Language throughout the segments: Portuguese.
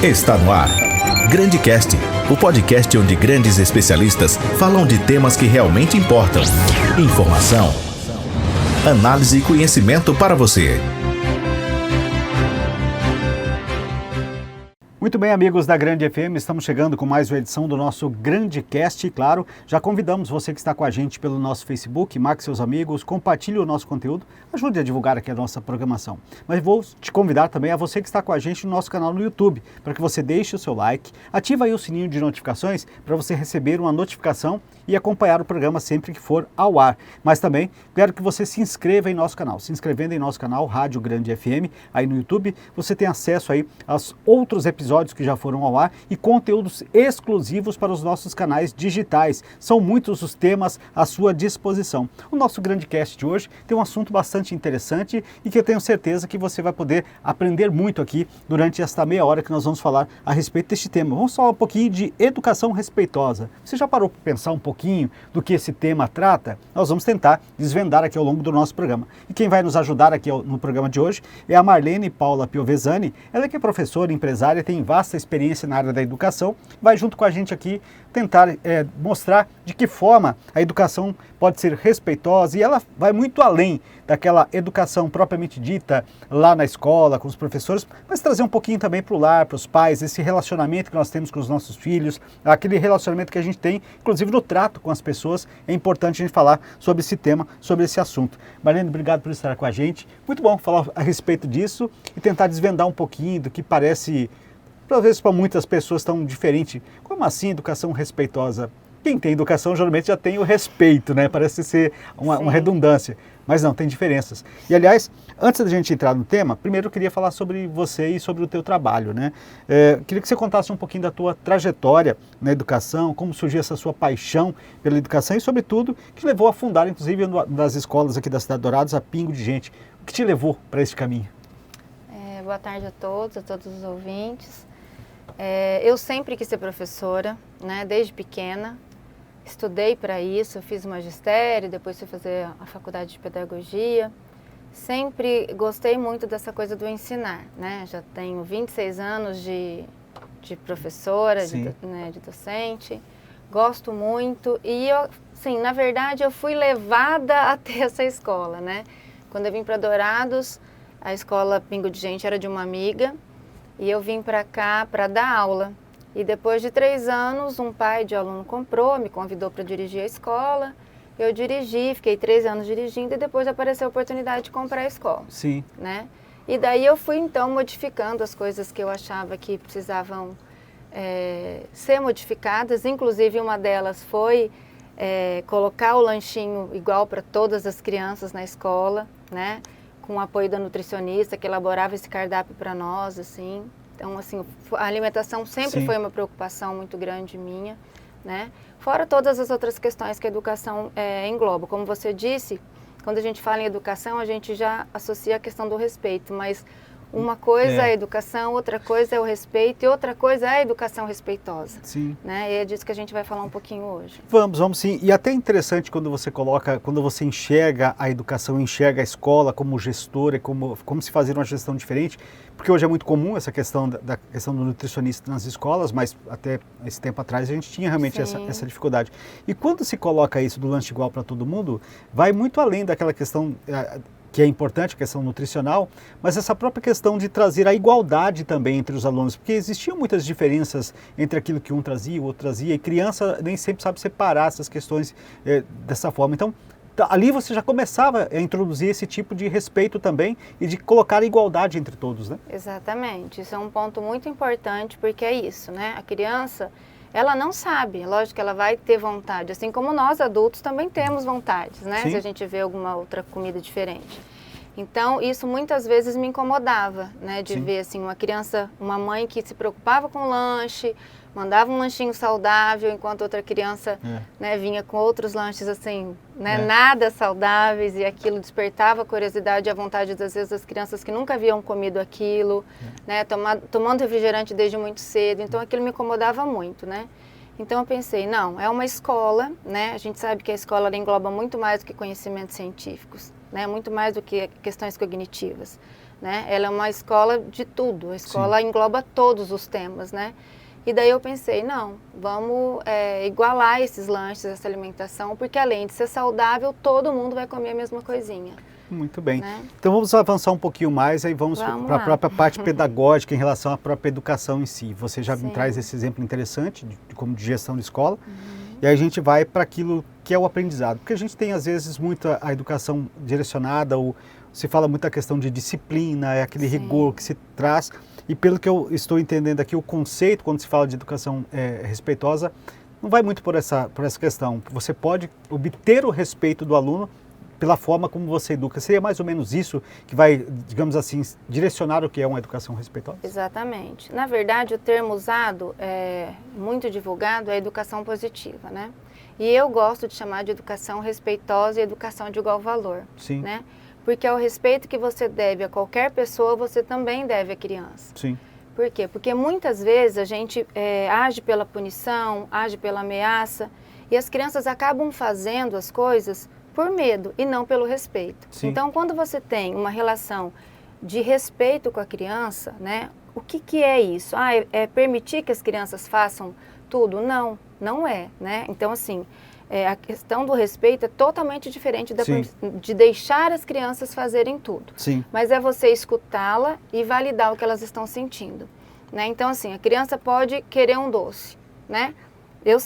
Está no ar. GrandeCast, o podcast onde grandes especialistas falam de temas que realmente importam. Informação, análise e conhecimento para você. Muito bem, amigos da Grande FM, estamos chegando com mais uma edição do nosso GrandeCast. E claro, já convidamos você que está com a gente pelo nosso Facebook, marque seus amigos, compartilhe o nosso conteúdo, ajude a divulgar aqui a nossa programação. Mas vou te convidar também a você que está com a gente no nosso canal no YouTube, para que você deixe o seu like, ative aí o sininho de notificações para você receber uma notificação e acompanhar o programa sempre que for ao ar. Mas também quero que você se inscreva em nosso canal. Se inscrevendo em nosso canal Rádio Grande FM, aí no YouTube, você tem acesso aí aos outros episódios que já foram ao ar e conteúdos exclusivos para os nossos canais digitais. São muitos os temas à sua disposição. O nosso GrandeCast de hoje tem um assunto bastante interessante e que eu tenho certeza que você vai poder aprender muito aqui durante esta meia hora que nós vamos falar a respeito deste tema. Vamos falar um pouquinho de educação respeitosa. Você já parou para pensar um pouquinho do que esse tema trata? Nós vamos tentar desvendar aqui ao longo do nosso programa. E quem vai nos ajudar aqui no programa de hoje é a Marlene Paula Piovesani. Ela que é professora, empresária, tem vasta experiência na área da educação, vai junto com a gente aqui tentar mostrar de que forma a educação pode ser respeitosa, e ela vai muito além daquela educação propriamente dita lá na escola, com os professores, mas trazer um pouquinho também para o lar, para os pais, esse relacionamento que nós temos com os nossos filhos, aquele relacionamento que a gente tem, inclusive no trato com as pessoas. É importante a gente falar sobre esse tema, sobre esse assunto. Marlene, obrigado por estar com a gente. Muito bom falar a respeito disso e tentar desvendar um pouquinho do que parece, talvez para muitas pessoas, tão diferente. Como assim educação respeitosa? Quem tem educação geralmente já tem o respeito, né? Parece ser uma redundância, mas não, tem diferenças. E aliás, antes da gente entrar no tema, primeiro eu queria falar sobre você e sobre o teu trabalho, né? Queria que você contasse um pouquinho da tua trajetória na educação, como surgiu essa sua paixão pela educação e, sobretudo, que te levou a fundar, inclusive, uma das escolas aqui da Cidade de Dourados, a Pingo de Gente. O que te levou para este caminho? Boa tarde a todos os ouvintes. Eu sempre quis ser professora, né, desde pequena. Estudei para isso, fiz o magistério, depois fui fazer a faculdade de pedagogia. Sempre gostei muito dessa coisa do ensinar, né? Já tenho 26 anos de professora, de docente. Gosto muito e, na verdade, eu fui levada a ter essa escola, né? Quando eu vim para Dourados, a escola Pingo de Gente era de uma amiga. E eu vim para cá para dar aula. E depois de 3 anos, um pai de aluno comprou, me convidou para dirigir a escola. Eu dirigi, fiquei 3 anos dirigindo e depois apareceu a oportunidade de comprar a escola. Sim. Né? E daí eu fui então modificando as coisas que eu achava que precisavam ser modificadas. Inclusive uma delas foi colocar o lanchinho igual para todas as crianças na escola, né? Com o apoio da nutricionista que elaborava esse cardápio para nós, assim. Então, assim, a alimentação sempre foi uma preocupação muito grande minha, né? Fora todas as outras questões que a educação engloba. Como você disse, quando a gente fala em educação, a gente já associa a questão do respeito, mas uma coisa é a educação, outra coisa é o respeito e outra coisa é a educação respeitosa. Sim. Né? E é disso que a gente vai falar um pouquinho hoje. Vamos sim. E até interessante quando você enxerga a educação, enxerga a escola como gestora, como se fazer uma gestão diferente, porque hoje é muito comum essa questão da questão do nutricionista nas escolas, mas até esse tempo atrás a gente tinha realmente essa dificuldade. E quando se coloca isso do lanche igual para todo mundo, vai muito além daquela questão que é importante, a questão nutricional, mas essa própria questão de trazer a igualdade também entre os alunos, porque existiam muitas diferenças entre aquilo que um trazia, o outro trazia, e criança nem sempre sabe separar essas questões dessa forma. Então, ali você já começava a introduzir esse tipo de respeito também e de colocar a igualdade entre todos, né? Exatamente, isso é um ponto muito importante, porque é isso, né? A criança, ela não sabe, lógico que ela vai ter vontade, assim como nós adultos também temos vontades, né? Sim. Se a gente vê alguma outra comida diferente. Então, isso muitas vezes me incomodava, né? De ver, assim, uma criança, uma mãe que se preocupava com o lanche, mandava um lanchinho saudável, enquanto outra criança né, vinha com outros lanches, assim, né, nada saudáveis, e aquilo despertava a curiosidade e a vontade, às vezes, das crianças que nunca haviam comido aquilo, né, tomando refrigerante desde muito cedo. Então, aquilo me incomodava muito, né? Então, eu pensei, não, é uma escola, né? A gente sabe que a escola engloba muito mais do que conhecimentos científicos, né? Muito mais do que questões cognitivas. né? Ela é uma escola de tudo, a escola engloba todos os temas, né? E daí eu pensei, não, vamos igualar esses lanches, essa alimentação, porque além de ser saudável, todo mundo vai comer a mesma coisinha. Muito bem. Né? Então vamos avançar um pouquinho mais, aí vamos para a própria parte pedagógica em relação à própria educação em si. Você já me traz esse exemplo interessante como de gestão de escola, e aí a gente vai para aquilo que é o aprendizado. Porque a gente tem às vezes muito a educação direcionada, ou se fala muito a questão de disciplina, é aquele rigor que se traz, e pelo que eu estou entendendo aqui, o conceito, quando se fala de educação respeitosa, não vai muito por essa questão. Você pode obter o respeito do aluno pela forma como você educa. Seria mais ou menos isso que vai, digamos assim, direcionar o que é uma educação respeitosa? Exatamente. Na verdade, o termo usado, muito divulgado, é educação positiva, né? E eu gosto de chamar de educação respeitosa e educação de igual valor. Sim. Né? Porque é o respeito que você deve a qualquer pessoa, você também deve à criança. Sim. Por quê? Porque muitas vezes a gente age pela punição, age pela ameaça, e as crianças acabam fazendo as coisas por medo e não pelo respeito. Sim. Então, quando você tem uma relação de respeito com a criança, né? O que é isso? É permitir que as crianças façam tudo? Não, não é, né? Então, assim, a questão do respeito é totalmente diferente de deixar as crianças fazerem tudo. Sim. Mas é você escutá-la e validar o que elas estão sentindo, né? Então, assim, a criança pode querer um doce, né? Eu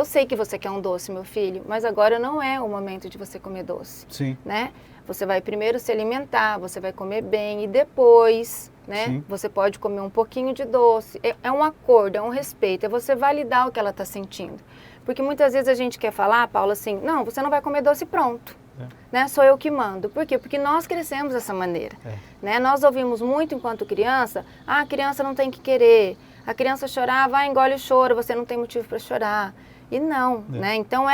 sei que você quer um doce, meu filho, mas agora não é o momento de você comer doce. Sim. Né? Você vai primeiro se alimentar, você vai comer bem e depois, né? Você pode comer um pouquinho de doce. É um acordo, é um respeito, é você validar o que ela está sentindo. Porque muitas vezes a gente quer falar, Paula, assim, não, você não vai comer doce pronto. Né? Sou eu que mando. Por quê? Porque nós crescemos dessa maneira. Né? Nós ouvimos muito enquanto criança, a criança não tem que querer. A criança chorava, engole o choro, você não tem motivo para chorar. E não, né? Então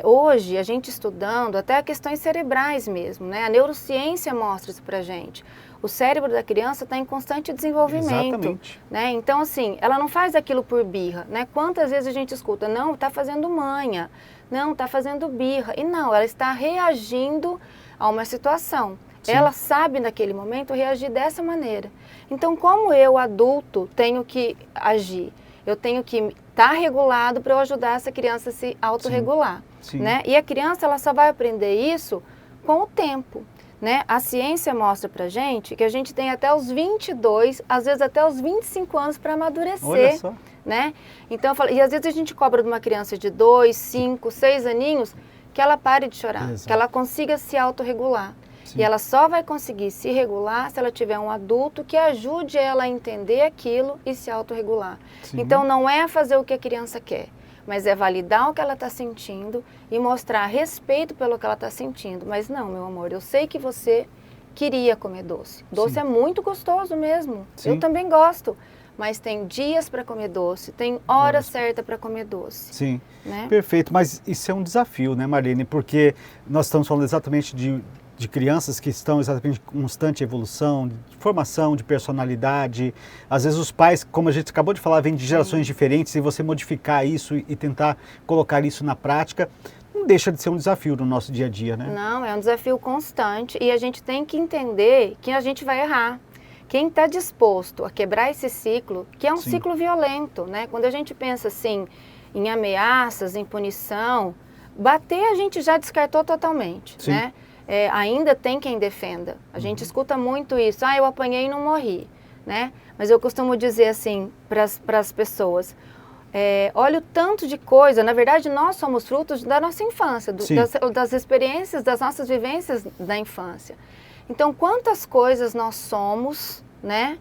hoje a gente estudando até questões cerebrais mesmo, né? A neurociência mostra isso pra gente. O cérebro da criança está em constante desenvolvimento. Exatamente. Né? Então, assim, ela não faz aquilo por birra, né? Quantas vezes a gente escuta, não, está fazendo manha, não, está fazendo birra. E não, ela está reagindo a uma situação. Sim. Ela sabe naquele momento reagir dessa maneira. Então, como eu, adulto, tenho que agir? Eu tenho que estar regulado para eu ajudar essa criança a se autorregular. Sim. Né? E a criança ela só vai aprender isso com o tempo. Né? A ciência mostra pra gente que a gente tem até os 22, às vezes até os 25 anos para amadurecer. Olha só. Né? Então, e às vezes a gente cobra de uma criança de 2, 5, 6 aninhos que ela pare de chorar, que ela consiga se autorregular. Sim. E ela só vai conseguir se regular se ela tiver um adulto que ajude ela a entender aquilo e se autorregular. Sim. Então, não é fazer o que a criança quer, mas é validar o que ela está sentindo e mostrar respeito pelo que ela está sentindo. Mas não, meu amor, eu sei que você queria comer doce. Doce Sim. é muito gostoso mesmo. Sim. Eu também gosto. Mas tem dias para comer doce, tem hora certa para comer doce. Sim, né? Perfeito. Mas isso é um desafio, né, Marlene? Porque nós estamos falando exatamente de crianças que estão exatamente em constante evolução, de formação, de personalidade. Às vezes os pais, como a gente acabou de falar, vêm de gerações diferentes e você modificar isso e tentar colocar isso na prática, não deixa de ser um desafio no nosso dia a dia, né? Não, é um desafio constante e a gente tem que entender que a gente vai errar. Quem está disposto a quebrar esse ciclo, que é um Sim. ciclo violento, né? Quando a gente pensa assim, em ameaças, em punição, bater a gente já descartou totalmente, Sim. né? Ainda tem quem defenda. A gente escuta muito isso. Eu apanhei e não morri, né? Mas eu costumo dizer assim para as pessoas, olha o tanto de coisa, na verdade nós somos frutos da nossa infância, das experiências, das nossas vivências da infância. Então, quantas coisas nós somos, né,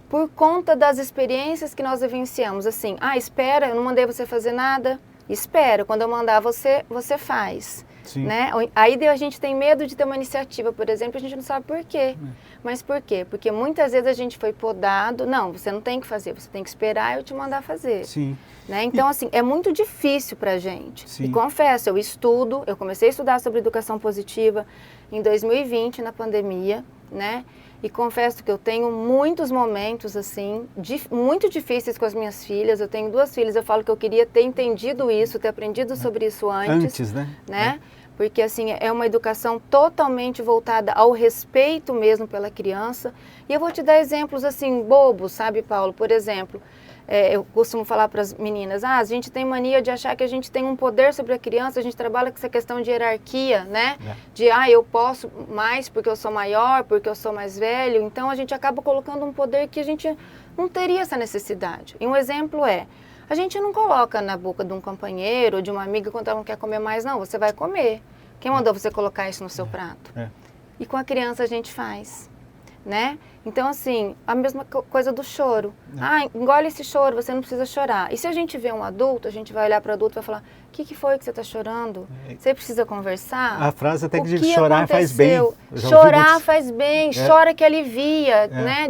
por conta das experiências que nós vivenciamos. Assim, espera, eu não mandei você fazer nada, espera, quando eu mandar você faz. Sim. Né? Aí a gente tem medo de ter uma iniciativa, por exemplo, a gente não sabe por quê. Mas por quê? Porque muitas vezes a gente foi podado, não, você não tem que fazer, você tem que esperar eu te mandar fazer. Sim. Né? Então, assim, é muito difícil pra gente. Sim. E confesso, eu comecei a estudar sobre educação positiva em 2020, na pandemia, né? E confesso que eu tenho muitos momentos, assim, muito difíceis com as minhas filhas. Eu tenho 2 filhas, eu falo que eu queria ter entendido isso, ter aprendido sobre isso antes. Antes, né? porque assim, é uma educação totalmente voltada ao respeito mesmo pela criança. E eu vou te dar exemplos assim, bobos, sabe, Paulo? Por exemplo, eu costumo falar para as meninas, a gente tem mania de achar que a gente tem um poder sobre a criança, a gente trabalha com essa questão de hierarquia, né? De, eu posso mais porque eu sou maior, porque eu sou mais velho, então a gente acaba colocando um poder que a gente não teria essa necessidade. E um exemplo a gente não coloca na boca de um companheiro ou de uma amiga quando ela não quer comer mais, não, você vai comer. Quem mandou você colocar isso no seu prato? E com a criança a gente faz, né? Então, assim, a mesma coisa do choro. Engole esse choro, você não precisa chorar. E se a gente vê um adulto, a gente vai olhar para o adulto e vai falar, o que foi que você está chorando? Você precisa conversar? A frase até que diz, chorar faz bem. Chorar faz bem, chora que alivia, né?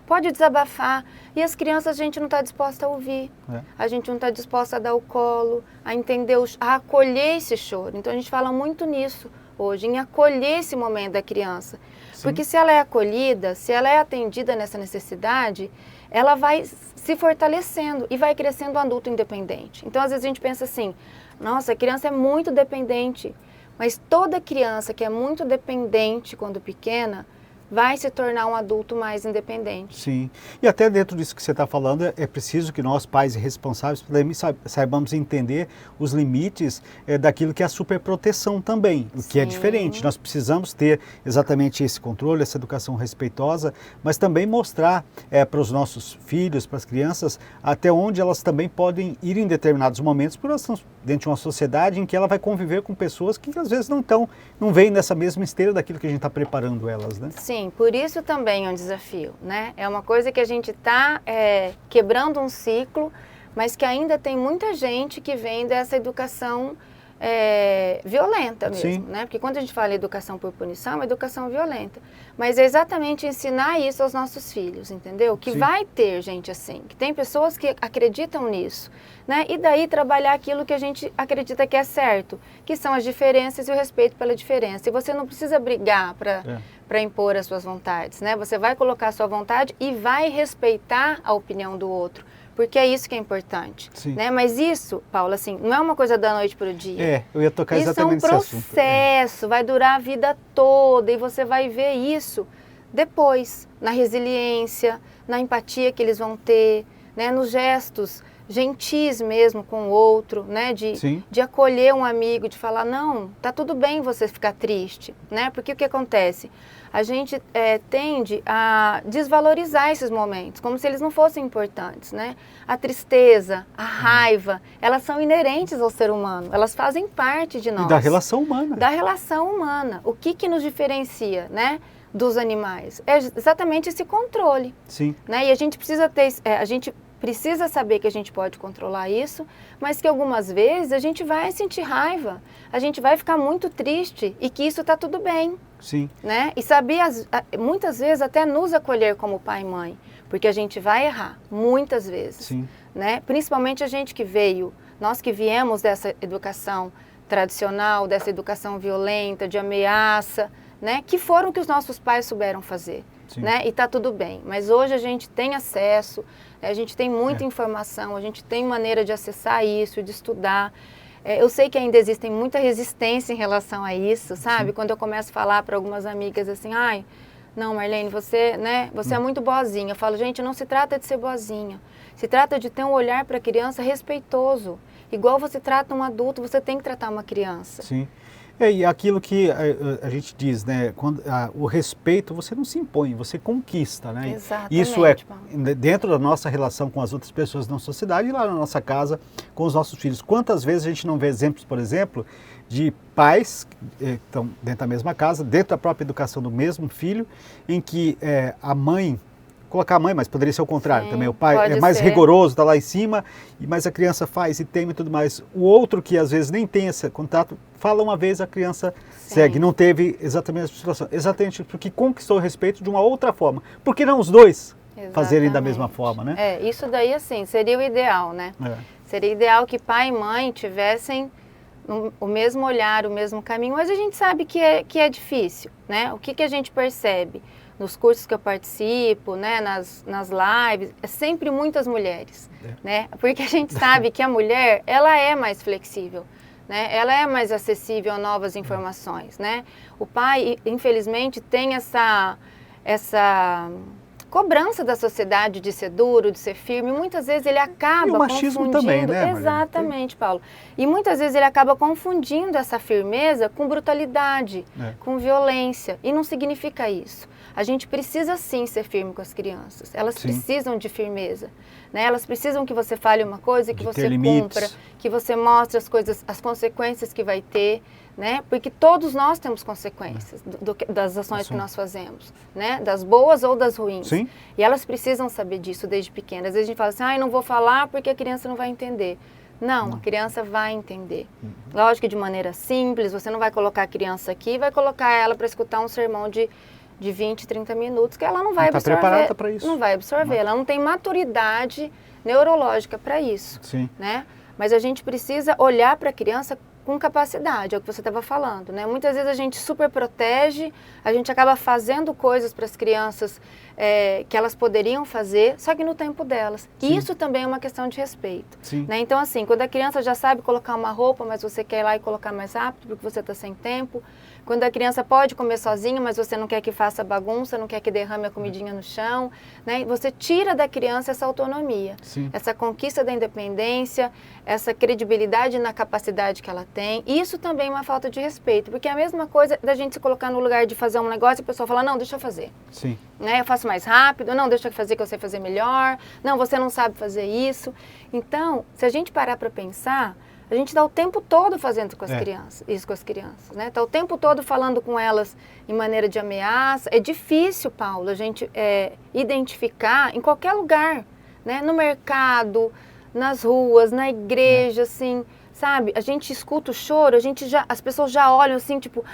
Pode desabafar. E as crianças a gente não está disposta a ouvir. A gente não está disposta a dar o colo, a entender, a acolher esse choro. Então a gente fala muito nisso hoje, em acolher esse momento da criança. Sim. Porque se ela é acolhida, se ela é atendida nessa necessidade, ela vai se fortalecendo e vai crescendo um adulto independente. Então às vezes a gente pensa assim, nossa, a criança é muito dependente. Mas toda criança que é muito dependente quando pequena, vai se tornar um adulto mais independente. Sim. E até dentro disso que você está falando, é preciso que nós, pais e responsáveis, saibamos entender os limites daquilo que é a superproteção também, o que é diferente. Nós precisamos ter exatamente esse controle, essa educação respeitosa, mas também mostrar para os nossos filhos, para as crianças, até onde elas também podem ir em determinados momentos, porque nós estamos dentro de uma sociedade em que ela vai conviver com pessoas que às vezes não veem nessa mesma esteira daquilo que a gente está preparando elas, né? Sim, por isso também é um desafio, né? É uma coisa que a gente está quebrando um ciclo, mas que ainda tem muita gente que vem dessa educação violenta mesmo, né? Porque quando a gente fala em educação por punição, é uma educação violenta. Mas é exatamente ensinar isso aos nossos filhos, entendeu? Que vai ter gente assim, que tem pessoas que acreditam nisso, né? E daí trabalhar aquilo que a gente acredita que é certo, que são as diferenças e o respeito pela diferença. E você não precisa brigar para impor as suas vontades, né? Você vai colocar a sua vontade e vai respeitar a opinião do outro. Porque é isso que é importante, né? Mas isso, Paulo, assim, não é uma coisa da noite para o dia. Eu ia tocar exatamente nesse assunto. Isso é um processo, vai durar a vida toda e você vai ver isso depois, na resiliência, na empatia que eles vão ter, né? Nos gestos gentis mesmo com o outro, né? De acolher um amigo, de falar, não, tá tudo bem você ficar triste, né? Porque o que acontece? A gente tende a desvalorizar esses momentos, como se eles não fossem importantes, né? A tristeza, a raiva, elas são inerentes ao ser humano, elas fazem parte de nós. E da relação humana. Da relação humana. O que nos diferencia, né, dos animais? É exatamente esse controle. Sim. Né? E a gente precisa ter, a gente precisa saber que a gente pode controlar isso, mas que algumas vezes a gente vai sentir raiva, a gente vai ficar muito triste e que isso está tudo bem. Sim. Né? E saber, muitas vezes, até nos acolher como pai e mãe, porque a gente vai errar, muitas vezes. Sim. Né? Principalmente a gente que veio, nós que viemos dessa educação tradicional, dessa educação violenta, de ameaça, né? Que foram o que os nossos pais souberam fazer. Né? E está tudo bem, mas hoje a gente tem acesso, a gente tem muita informação, a gente tem maneira de acessar isso, de estudar. Eu sei que ainda existe muita resistência em relação a isso, sabe? Quando eu começo a falar para algumas amigas assim, não, Marlene, você é muito boazinha. Eu falo, gente, não se trata de ser boazinha, se trata de ter um olhar para a criança respeitoso. Igual você trata um adulto, você tem que tratar uma criança. Sim. E aquilo que a gente diz, né? O respeito você não se impõe, você conquista, né? Exatamente. Isso dentro da nossa relação com as outras pessoas na sociedade e lá na nossa casa com os nossos filhos. Quantas vezes a gente não vê exemplos, por exemplo, de pais que estão dentro da mesma casa, dentro da própria educação do mesmo filho, em que a mãe, colocar a mãe, mas poderia ser o contrário também, o pai é mais rigoroso, está lá em cima, mas a criança faz e teme e tudo mais. O outro que às vezes nem tem esse contato, fala uma vez, a criança segue, não teve exatamente essa situação, exatamente porque conquistou o respeito de uma outra forma. Por que não os dois fazerem da mesma forma, né? Isso daí, assim, seria o ideal, né? Seria ideal que pai e mãe tivessem o mesmo olhar, o mesmo caminho, mas a gente sabe que é difícil, né? O que a gente percebe? Nos cursos que eu participo, né, nas lives, é sempre muitas mulheres, né? Porque a gente sabe que a mulher, ela é mais flexível, né? Ela é mais acessível a novas informações, né? O pai, infelizmente, tem essa cobrança da sociedade de ser duro, de ser firme. Muitas vezes ele acaba e o machismo confundindo... também, né, Mariana? Exatamente, Paulo. E muitas vezes ele acaba confundindo essa firmeza com brutalidade, com violência. E não significa isso. A gente precisa sim ser firme com as crianças. Elas precisam de firmeza, né? Elas precisam que você fale uma coisa e que você cumpra, que você mostre as coisas, as consequências que vai ter, né? Porque todos nós temos consequências das ações que nós fazemos, né? Das boas ou das ruins. Sim. E elas precisam saber disso desde pequenas. Às vezes a gente fala assim, não vou falar porque a criança não vai entender. Não, a criança vai entender. Lógico que de maneira simples, você não vai colocar a criança aqui e vai colocar ela para escutar um sermão de 20, 30 minutos, que ela não vai absorver. Está preparada para isso. Não vai absorver, ela não tem maturidade neurológica para isso. Sim. Né? Mas a gente precisa olhar para a criança com capacidade, é o que você estava falando, né? Muitas vezes a gente super protege, a gente acaba fazendo coisas para as crianças que elas poderiam fazer, só que no tempo delas. E isso também é uma questão de respeito. Né? Então, assim, quando a criança já sabe colocar uma roupa, mas você quer ir lá e colocar mais rápido porque você está sem tempo. Quando a criança pode comer sozinha, mas você não quer que faça bagunça, não quer que derrame a comidinha no chão, né? Você tira da criança essa autonomia, essa conquista da independência, essa credibilidade na capacidade que ela tem. Isso também é uma falta de respeito, porque é a mesma coisa da gente se colocar no lugar de fazer um negócio e a pessoa fala, não, deixa eu fazer. Sim. Né? Eu faço mais rápido, não, deixa eu fazer que eu sei fazer melhor, não, você não sabe fazer isso. Então, se a gente parar para pensar, a gente está o tempo todo fazendo com as crianças, isso com as crianças, né? Está o tempo todo falando com elas em maneira de ameaça. É difícil, Paulo, a gente identificar em qualquer lugar, né? No mercado, nas ruas, na igreja, assim, sabe? A gente escuta o choro, as pessoas já olham assim, tipo,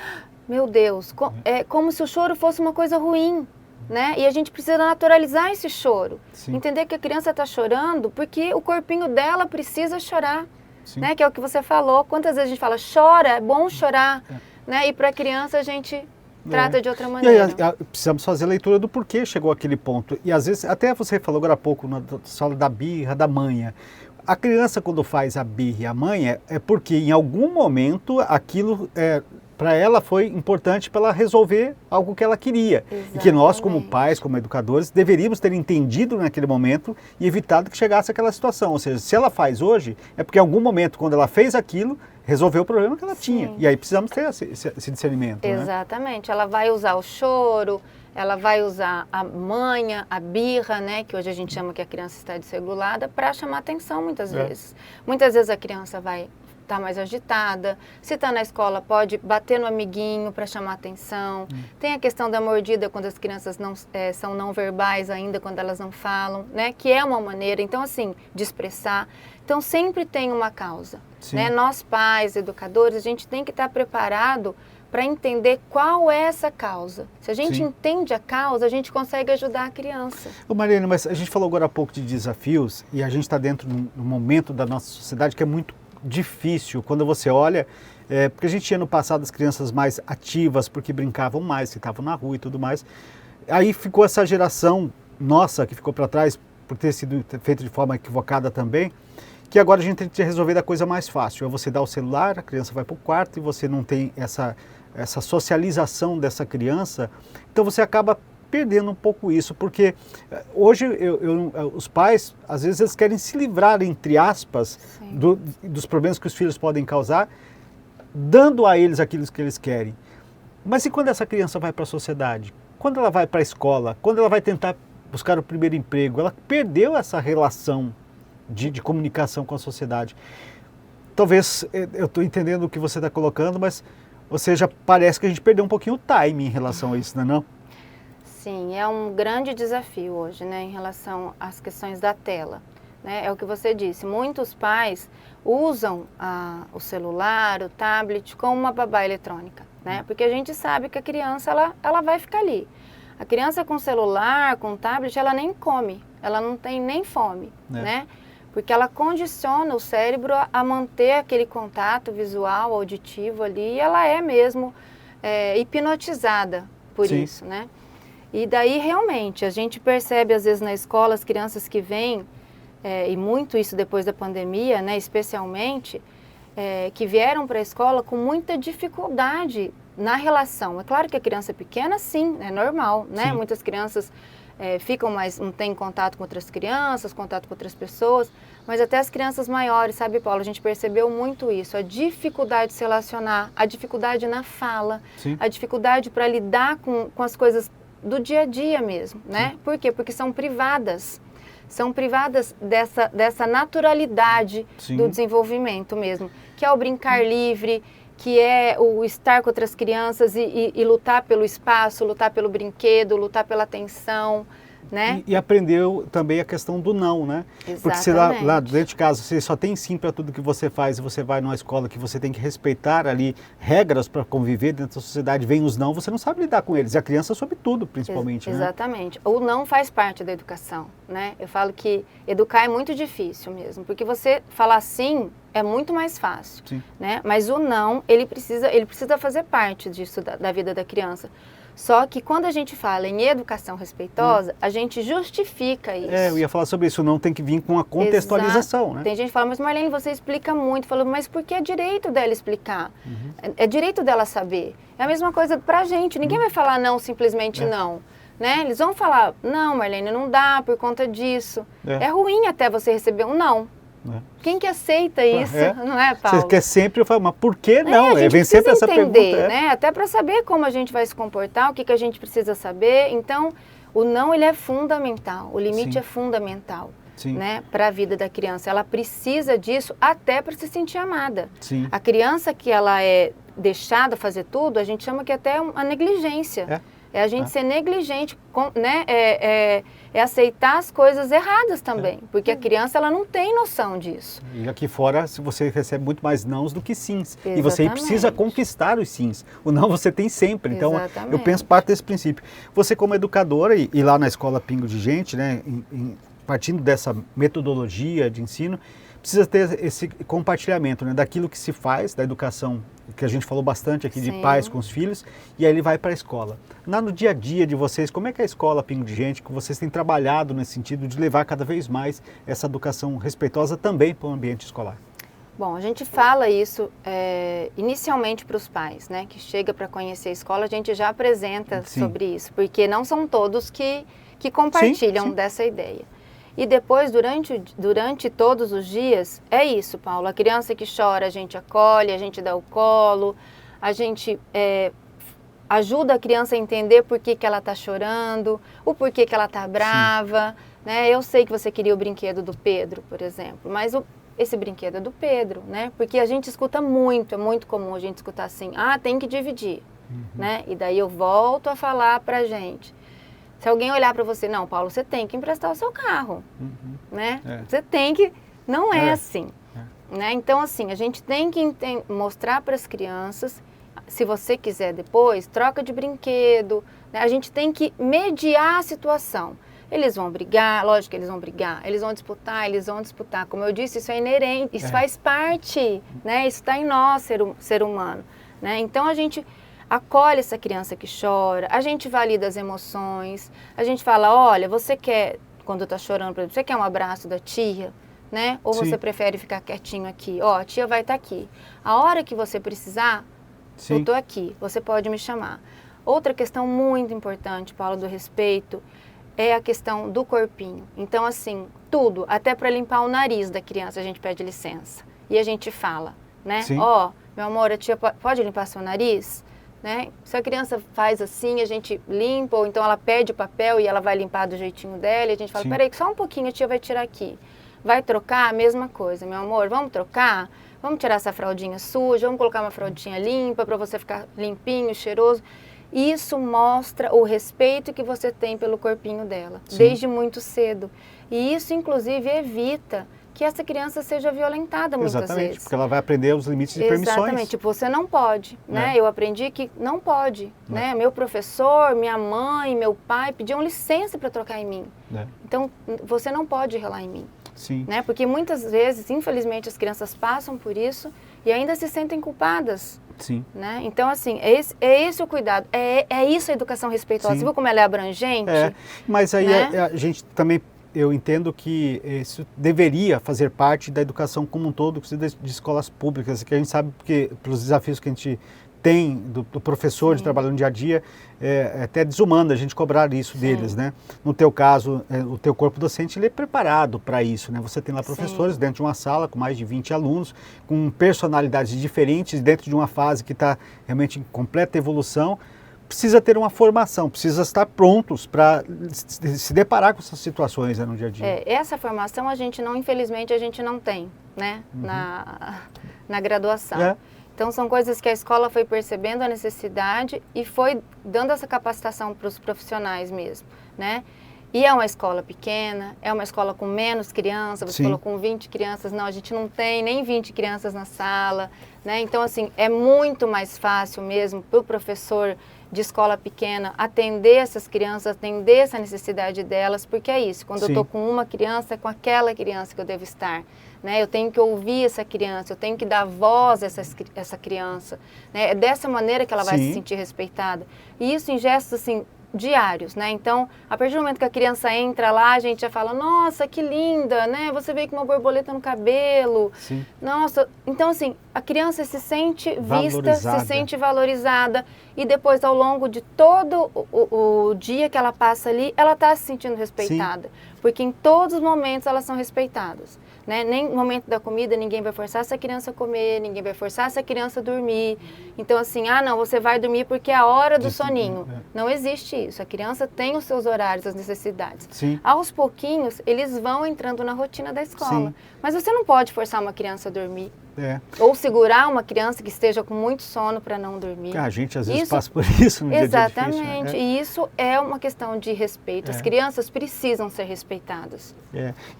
meu Deus, é como se o choro fosse uma coisa ruim, né? E a gente precisa naturalizar esse choro, entender que a criança está chorando porque o corpinho dela precisa chorar. Né, que é o que você falou, quantas vezes a gente fala, chora, é bom chorar, né? E para a criança a gente trata de outra maneira. E aí, precisamos fazer a leitura do porquê chegou àquele ponto. E às vezes, até você falou agora há pouco, na sala da birra, da manha. A criança quando faz a birra e a manha é porque em algum momento aquilo para ela foi importante para ela resolver algo que ela queria. Exatamente. E que nós, como pais, como educadores, deveríamos ter entendido naquele momento e evitado que chegasse àquela situação. Ou seja, se ela faz hoje, é porque em algum momento, quando ela fez aquilo, resolveu o problema que ela tinha. E aí precisamos ter esse discernimento. Exatamente. Né? Ela vai usar o choro, ela vai usar a manha, a birra, né, que hoje a gente chama que a criança está desregulada, para chamar atenção muitas vezes. Muitas vezes a criança vai estar mais agitada, se está na escola pode bater no amiguinho para chamar atenção. Tem a questão da mordida quando as crianças são não verbais ainda, quando elas não falam, né, que é uma maneira, então assim, de expressar. Então sempre tem uma causa. Né? Nós pais, educadores, a gente tem que estar preparado para entender qual é essa causa. Se a gente entende a causa, a gente consegue ajudar a criança. Ô Mariana, mas a gente falou agora há pouco de desafios e a gente está dentro de um momento da nossa sociedade que é muito difícil. Quando você olha, porque a gente tinha no passado as crianças mais ativas, porque brincavam mais, que estavam na rua e tudo mais. Aí ficou essa geração nossa que ficou para trás, por ter sido feito de forma equivocada também, que agora a gente tem que resolver a coisa mais fácil. É você dar o celular, a criança vai para o quarto e você não tem essa socialização dessa criança, então você acaba perdendo um pouco isso, porque hoje os pais, às vezes, eles querem se livrar, entre aspas, dos problemas que os filhos podem causar, dando a eles aquilo que eles querem. Mas e quando essa criança vai para a sociedade? Quando ela vai para a escola? Quando ela vai tentar buscar o primeiro emprego? Ela perdeu essa relação de comunicação com a sociedade. Talvez, eu estou entendendo o que você está colocando, mas, ou seja, parece que a gente perdeu um pouquinho o time em relação a isso, não é não? Sim, é um grande desafio hoje, né, em relação às questões da tela. Né? É o que você disse, muitos pais usam o celular, o tablet como uma babá eletrônica, né? Porque a gente sabe que a criança, ela vai ficar ali. A criança com celular, com tablet, ela nem come, ela não tem nem fome, né? Porque ela condiciona o cérebro a manter aquele contato visual, auditivo ali, e ela é mesmo hipnotizada por isso, né? E daí, realmente, a gente percebe, às vezes, na escola, as crianças que vêm, e muito isso depois da pandemia, né, especialmente, que vieram para a escola com muita dificuldade na relação. É claro que a criança pequena, sim, é normal, né? Sim. Muitas crianças ficam mais, não têm contato com outras crianças, contato com outras pessoas, mas até as crianças maiores, sabe, Paulo? A gente percebeu muito isso, a dificuldade de se relacionar, a dificuldade na fala, Sim. a dificuldade para lidar com as coisas do dia a dia mesmo, né? Sim. Por quê? Porque são privadas dessa naturalidade Sim. do desenvolvimento mesmo, que é o brincar livre, que é o estar com outras crianças e lutar pelo espaço, lutar pelo brinquedo, lutar pela atenção, né? E aprendeu também a questão do não, né? Exatamente. Porque se lá dentro de casa você só tem sim para tudo que você faz e você vai numa escola que você tem que respeitar ali regras para conviver dentro da sociedade, vem os não, você não sabe lidar com eles. E a criança soube tudo, principalmente, né? Exatamente. O não faz parte da educação, né? Eu falo que educar é muito difícil mesmo, porque você falar sim é muito mais fácil, Sim. né? Mas o não, ele precisa fazer parte disso, da vida da criança. Só que quando a gente fala em educação respeitosa, a gente justifica isso. Eu ia falar sobre isso, não tem que vir com a contextualização, Exato. né? Tem gente que fala, mas Marlene, você explica muito. Falo, mas porque é direito dela explicar. É direito dela saber. É a mesma coisa pra gente. Ninguém vai falar não, simplesmente não. Né? Eles vão falar, não, Marlene, não dá por conta disso. É ruim até você receber um não. Quem que aceita isso, não é, Paulo? Você quer sempre falar, mas por que não? A gente Vem sempre essa entender, pergunta. né? Até para saber como a gente vai se comportar, o que a gente precisa saber. Então, o não, ele é fundamental, o limite Sim. é fundamental, Sim. né? Para a vida da criança. Ela precisa disso até para se sentir amada. Sim. A criança que ela é deixada fazer tudo, a gente chama que até uma negligência. É a gente ser negligente, né? É aceitar as coisas erradas também, porque a criança ela não tem noção disso. E aqui fora, se você recebe muito mais nãos do que sims. Exatamente. E você precisa conquistar os sims. O não você tem sempre. Então, eu penso parte desse princípio. Você como educadora e lá na Escola Pingo de Gente, né, partindo dessa metodologia de ensino, precisa ter esse compartilhamento, né, daquilo que se faz, da educação, que a gente falou bastante aqui, de pais com os filhos, e aí ele vai para a escola. No dia a dia de vocês, como é que é a Escola Pingo de Gente, que vocês têm trabalhado nesse sentido de levar cada vez mais essa educação respeitosa também para o ambiente escolar? Bom, a gente fala isso inicialmente para os pais, né, que chega para conhecer a escola, a gente já apresenta sobre isso, porque não são todos que compartilham dessa ideia. E depois, durante todos os dias, é isso, Paulo. A criança que chora, a gente acolhe, a gente dá o colo, a gente ajuda a criança a entender por que ela está chorando, o porquê que ela está brava. Né? Eu sei que você queria o brinquedo do Pedro, por exemplo, mas esse brinquedo é do Pedro, né? Porque a gente escuta muito, é muito comum a gente escutar assim, tem que dividir. Né? E daí eu volto a falar pra gente. Se alguém olhar para você, não, Paulo, você tem que emprestar o seu carro, né? Você tem que... Não é assim. Né? Então, assim, a gente tem que mostrar para as crianças, se você quiser depois, troca de brinquedo, né? A gente tem que mediar a situação. Eles vão brigar, lógico que eles vão brigar, eles vão disputar. Como eu disse, isso é inerente, isso faz parte, né? Isso está em nós, ser humano. Né? Então, a gente acolhe essa criança que chora, a gente valida as emoções, a gente fala, olha, você quer, quando está chorando, por exemplo, você quer um abraço da tia, né? Ou você prefere ficar quietinho aqui? A tia vai estar aqui. A hora que você precisar, eu estou aqui, você pode me chamar. Outra questão muito importante, Paulo, do respeito, é a questão do corpinho. Então, assim, tudo, até para limpar o nariz da criança, a gente pede licença. E a gente fala, né? Meu amor, a tia pode limpar seu nariz? Né? Se a criança faz assim, a gente limpa, ou então ela pede o papel e ela vai limpar do jeitinho dela, e a gente fala, peraí, só um pouquinho, a tia vai tirar aqui. Vai trocar? A mesma coisa, meu amor, vamos trocar? Vamos tirar essa fraldinha suja, vamos colocar uma fraldinha limpa para você ficar limpinho, cheiroso. Isso mostra o respeito que você tem pelo corpinho dela, desde muito cedo. E isso, inclusive, evita que essa criança seja violentada muitas vezes. Porque ela vai aprender os limites de permissões. Exatamente, tipo, você não pode, né? Eu aprendi que não pode, né? Meu professor, minha mãe, meu pai pediam licença para trocar em mim. Então, você não pode relar em mim. Né? Porque muitas vezes, infelizmente, as crianças passam por isso e ainda se sentem culpadas. Né? Então, assim, é esse o cuidado, é isso a educação respeitosa. Você viu como ela é abrangente? Mas aí a gente também eu entendo que isso deveria fazer parte da educação como um todo, de escolas públicas, que a gente sabe que pelos desafios que a gente tem do professor de trabalhar no dia a dia, é até desumano a gente cobrar isso deles, né? No teu caso, o teu corpo docente ele é preparado para isso, né? Você tem lá professores dentro de uma sala com mais de 20 alunos, com personalidades diferentes, dentro de uma fase que está realmente em completa evolução. Precisa ter uma formação, precisa estar prontos para se deparar com essas situações, né, no dia a dia. Essa formação infelizmente a gente não tem, né? Na graduação. Então, são coisas que a escola foi percebendo a necessidade e foi dando essa capacitação para os profissionais mesmo, né? E é uma escola pequena, é uma escola com menos crianças, você falou com 20 crianças, não, a gente não tem nem 20 crianças na sala, né? Então, assim, é muito mais fácil mesmo para o professor de escola pequena atender essas crianças, atender essa necessidade delas, porque é isso, quando eu estou com uma criança, é com aquela criança que eu devo estar, né? Eu tenho que ouvir essa criança, eu tenho que dar voz a essa criança, né? É dessa maneira que ela vai se sentir respeitada. E isso em gestos, assim, diários, né? Então, a partir do momento que a criança entra lá, a gente já fala, nossa, que linda, né? Você veio com uma borboleta no cabelo. Nossa, então assim, a criança se sente vista, se sente valorizada e depois ao longo de todo o dia que ela passa ali, ela está se sentindo respeitada. Porque em todos os momentos elas são respeitadas. Né? Nem no momento da comida ninguém vai forçar essa criança a comer, ninguém vai forçar essa criança a dormir. Então assim, não, você vai dormir porque é a hora do soninho. Não existe isso. A criança tem os seus horários, as necessidades. Aos pouquinhos, eles vão entrando na rotina da escola. Mas você não pode forçar uma criança a dormir. Ou segurar uma criança que esteja com muito sono para não dormir. A gente às vezes passa por isso no dia a dia difícil, né? Exatamente. E isso é uma questão de respeito. As crianças precisam ser respeitadas.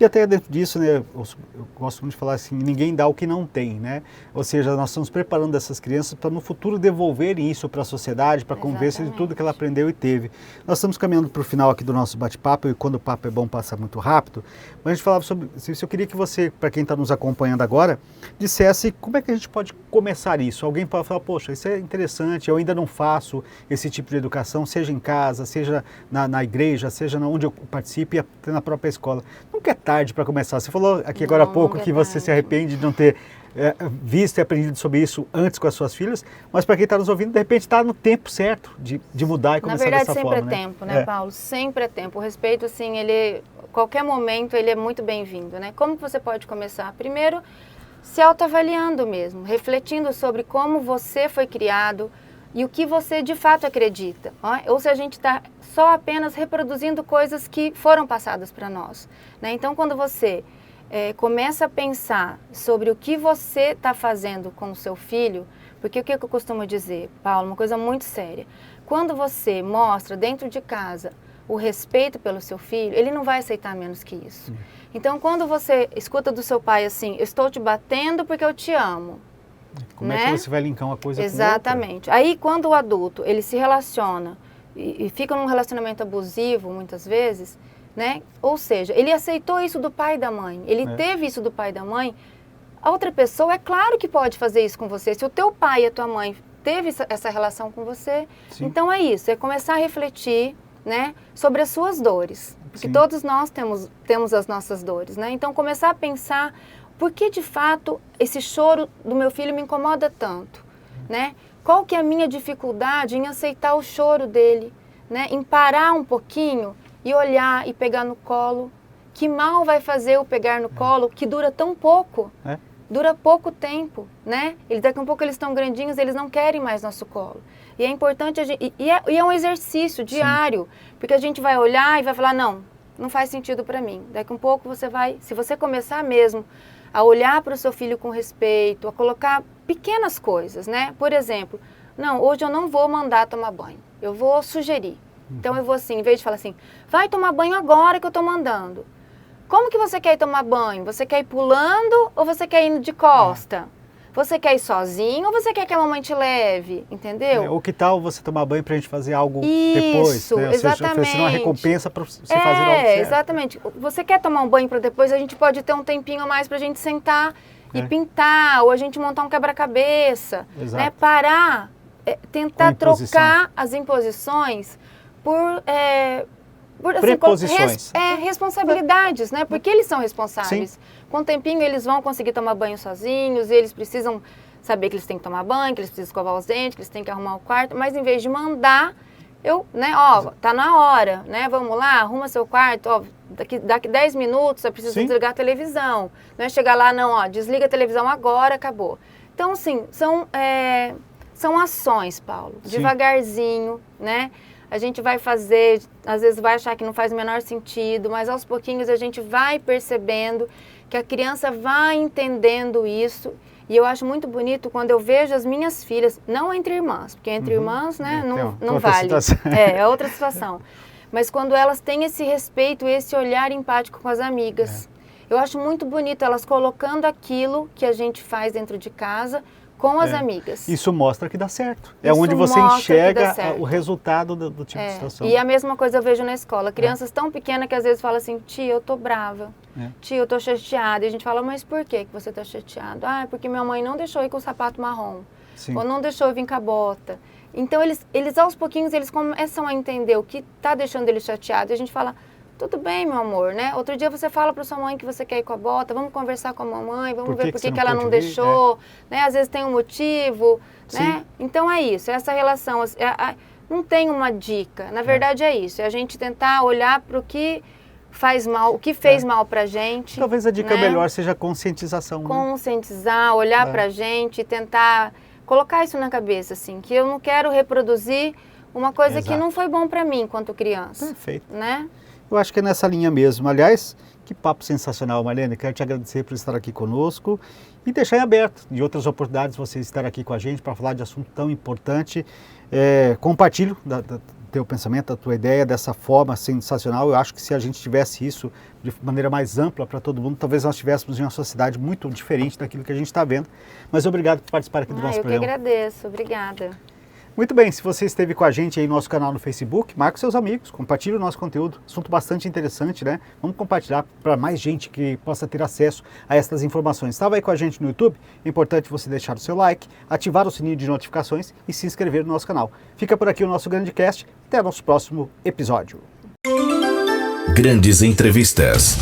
E até dentro disso, né, eu gosto muito de falar assim, ninguém dá o que não tem, né? Ou seja, nós estamos preparando essas crianças para no futuro devolverem isso para a sociedade, para a convivência de tudo que ela aprendeu e teve. Nós estamos caminhando para o final aqui do nosso bate-papo, e quando o papo é bom, passa muito rápido. Mas a gente falava sobre isso. Eu queria que você, para quem está nos acompanhando agora, dissesse como é que a gente pode começar isso. Alguém pode falar, poxa, isso é interessante, eu ainda não faço esse tipo de educação, seja em casa, seja na igreja, seja onde eu participe, até na própria escola. Nunca é tarde para começar. Você falou aqui agora há pouco que você se arrepende de não ter visto e aprendido sobre isso antes com as suas filhas, mas para quem está nos ouvindo, de repente está no tempo certo de mudar e começar dessa forma. Na verdade, sempre é tempo, né, Paulo? Sempre é tempo. O respeito, assim, qualquer momento, ele é muito bem-vindo, né? Como que você pode começar? Primeiro, se autoavaliando mesmo, refletindo sobre como você foi criado e o que você de fato acredita. Ou se a gente está só apenas reproduzindo coisas que foram passadas para nós, né? Então, quando você começa a pensar sobre o que você está fazendo com o seu filho, porque o que eu costumo dizer, Paulo, uma coisa muito séria, quando você mostra dentro de casa o respeito pelo seu filho, ele não vai aceitar menos que isso. Então, quando você escuta do seu pai assim, eu estou te batendo porque eu te amo. Como é que você vai linkar uma coisa com outra? Exatamente. Aí, quando o adulto, ele se relaciona e fica num relacionamento abusivo, muitas vezes, né? Ou seja, ele aceitou isso do pai e da mãe, ele teve isso do pai e da mãe, a outra pessoa, é claro que pode fazer isso com você. Se o teu pai e a tua mãe teve essa relação com você, então é isso, é começar a refletir, né, sobre as suas dores, porque todos nós temos as nossas dores, né? Então começar a pensar por que de fato esse choro do meu filho me incomoda tanto, né? Qual que é a minha dificuldade em aceitar o choro dele, né? Em parar um pouquinho e olhar e pegar no colo. Que mal vai fazer eu pegar no colo que dura tão pouco? Dura pouco tempo, né? Daqui a um pouco eles estão grandinhos, eles não querem mais nosso colo. E é importante, e é um exercício diário, porque a gente vai olhar e vai falar, não faz sentido para mim. Daqui a um pouco você vai, se você começar mesmo a olhar para o seu filho com respeito, a colocar pequenas coisas, né? Por exemplo, hoje eu não vou mandar tomar banho, eu vou sugerir. Então eu vou assim, em vez de falar assim, vai tomar banho agora que eu estou mandando. Como que você quer ir tomar banho? Você quer ir pulando ou você quer ir de costa? Você quer ir sozinho ou você quer que a mamãe te leve? Entendeu? Ou que tal você tomar banho pra gente fazer algo depois? Isso, né? exatamente. Oferecer uma recompensa para você fazer algo certo. Exatamente. Você quer tomar um banho para depois? A gente pode ter um tempinho a mais pra gente sentar e pintar, ou a gente montar um quebra-cabeça. Né? Parar, tentar trocar as imposições por por, assim, preposições. Responsabilidades, né? Porque eles são responsáveis. Sim. Com o tempinho eles vão conseguir tomar banho sozinhos, eles precisam saber que eles têm que tomar banho, que eles precisam escovar os dentes, que eles têm que arrumar o quarto, mas em vez de mandar, tá na hora, né? Vamos lá, arruma seu quarto, ó, daqui 10 minutos eu preciso desligar a televisão. Não é chegar lá, não, ó, desliga a televisão agora, acabou. Então, assim, são ações, Paulo, devagarzinho, né? A gente vai fazer, às vezes vai achar que não faz o menor sentido, mas aos pouquinhos a gente vai percebendo que a criança vai entendendo isso. E eu acho muito bonito quando eu vejo as minhas filhas, não entre irmãs, porque entre irmãs, né, não vale. É outra situação. Mas quando elas têm esse respeito, esse olhar empático com as amigas. Eu acho muito bonito elas colocando aquilo que a gente faz dentro de casa com as amigas. Isso mostra que dá certo. É onde você enxerga o resultado do tipo de situação. E a mesma coisa eu vejo na escola. Crianças tão pequenas que às vezes falam assim, tia, eu tô brava. Tia, eu tô chateada. E a gente fala, mas por que você tá chateado? Ah, porque minha mãe não deixou eu ir com o sapato marrom. Sim. Ou não deixou eu vir com a bota. Então, eles aos pouquinhos, eles começam a entender o que tá deixando eles chateados. E a gente fala, tudo bem, meu amor, né? Outro dia você fala para sua mãe que você quer ir com a bota, vamos conversar com a mamãe, vamos ver por que ela não deixou, né? Às vezes tem um motivo, né? Então é isso, essa relação, não tem uma dica, na verdade é isso, é a gente tentar olhar para o que faz mal, o que fez mal pra gente. Talvez a dica melhor seja a conscientização. Conscientizar, olhar pra gente e tentar colocar isso na cabeça, assim, que eu não quero reproduzir uma coisa que não foi bom para mim enquanto criança. Perfeito. Né? Eu acho que é nessa linha mesmo. Aliás, que papo sensacional, Marlene. Quero te agradecer por estar aqui conosco e deixar em aberto de outras oportunidades você estar aqui com a gente para falar de assunto tão importante. Compartilho do teu pensamento, da tua ideia dessa forma sensacional. Eu acho que se a gente tivesse isso de maneira mais ampla para todo mundo, talvez nós estivéssemos em uma sociedade muito diferente daquilo que a gente está vendo. Mas obrigado por participar aqui do nosso programa. Eu que agradeço. Obrigada. Muito bem, se você esteve com a gente aí no nosso canal no Facebook, marque seus amigos, compartilhe o nosso conteúdo, assunto bastante interessante, né? Vamos compartilhar para mais gente que possa ter acesso a essas informações. Estava aí com a gente no YouTube, é importante você deixar o seu like, ativar o sininho de notificações e se inscrever no nosso canal. Fica por aqui o nosso grande cast, até o nosso próximo episódio. Grandes entrevistas,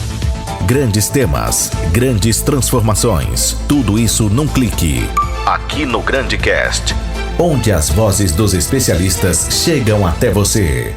grandes temas, grandes transformações, tudo isso num clique. Aqui no Grande Cast, onde as vozes dos especialistas chegam até você.